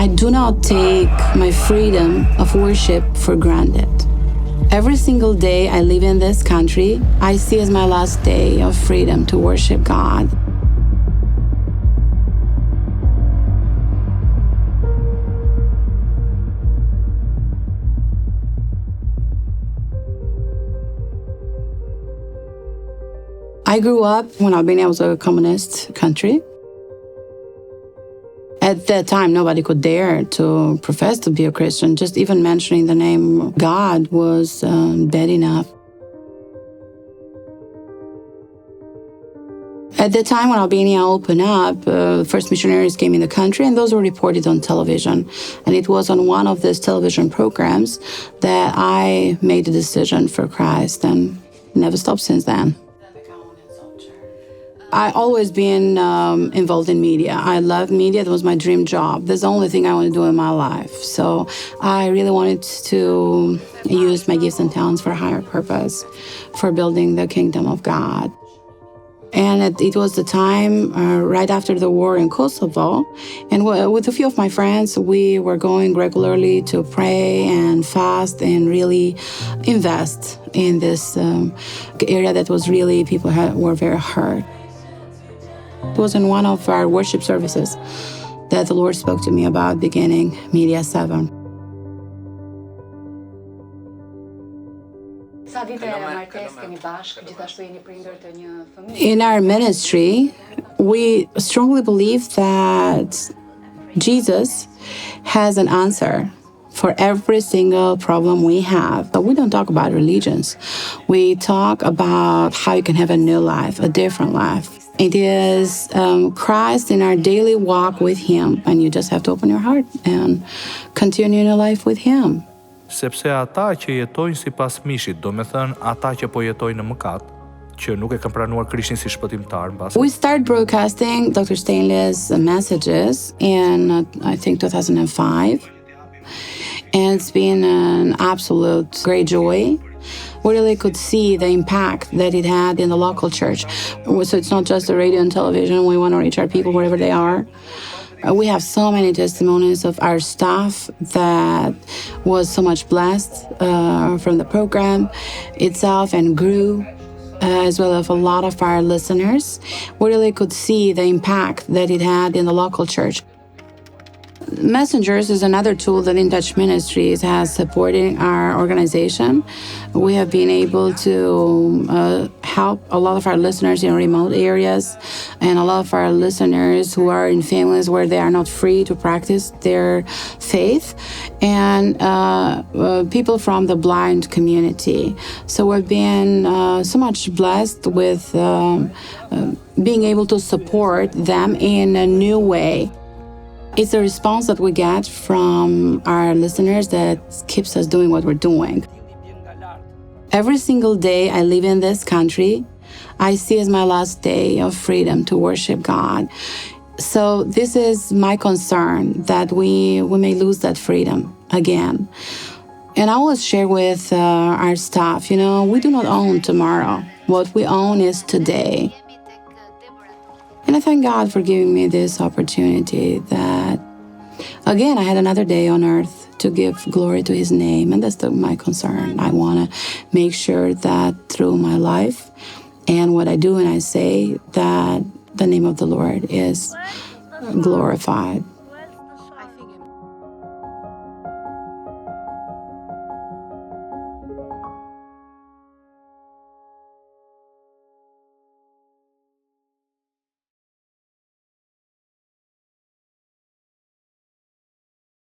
I do not take my freedom of worship for granted. Every single day I live in this country, I see as my last day of freedom to worship God. I grew up when Albania was a communist country. At that time, nobody could dare to profess to be a Christian. Just even mentioning the name God was bad enough. At the time when Albania opened up, first missionaries came in the country, and those were reported on television. And it was on one of these television programs that I made the decision for Christ, and never stopped since then. I always been involved in media. I love media. That was my dream job. That's the only thing I want to do in my life. So I really wanted to use my gifts and talents for a higher purpose, for building the kingdom of God. And it was the time right after the war in Kosovo. And with a few of my friends, we were going regularly to pray and fast and really invest in this area that was really, people were very hurt. It was in one of our worship services that the Lord spoke to me about beginning Media 7. In our ministry, we strongly believe that Jesus has an answer for every single problem we have. But we don't talk about religions. We talk about how you can have a new life, a different life. It is Christ in our daily walk with Him, and you just have to open your heart and continue your life with Him. Sepse ata që jetojnë sipas mishit, do me thënë ata që po jetojnë në mëkat, që nuk e kanë pranuar Krishtin si shpëtimtar mbas. We started broadcasting Dr. Stanley's messages in, I think, 2005. And it's been an absolute great joy. We really could see the impact that it had in the local church. So it's not just the radio and television. We want to reach our people wherever they are. We have so many testimonies of our staff that was so much blessed from the program itself and grew, as well as a lot of our listeners. We really could see the impact that it had in the local church. Messengers is another tool that In Touch Ministries has supporting our organization. We have been able to help a lot of our listeners in remote areas, and a lot of our listeners who are in families where they are not free to practice their faith, and people from the blind community. So we've been so much blessed with being able to support them in a new way. It's the response that we get from our listeners that keeps us doing what we're doing. Every single day I live in this country, I see as my last day of freedom to worship God. So this is my concern, that we may lose that freedom again. And I always share with our staff, we do not own tomorrow. What we own is today. And I thank God for giving me this opportunity that, again, I had another day on earth to give glory to His name. And that's my concern. I want to make sure that through my life and what I do and I say, that the name of the Lord is glorified.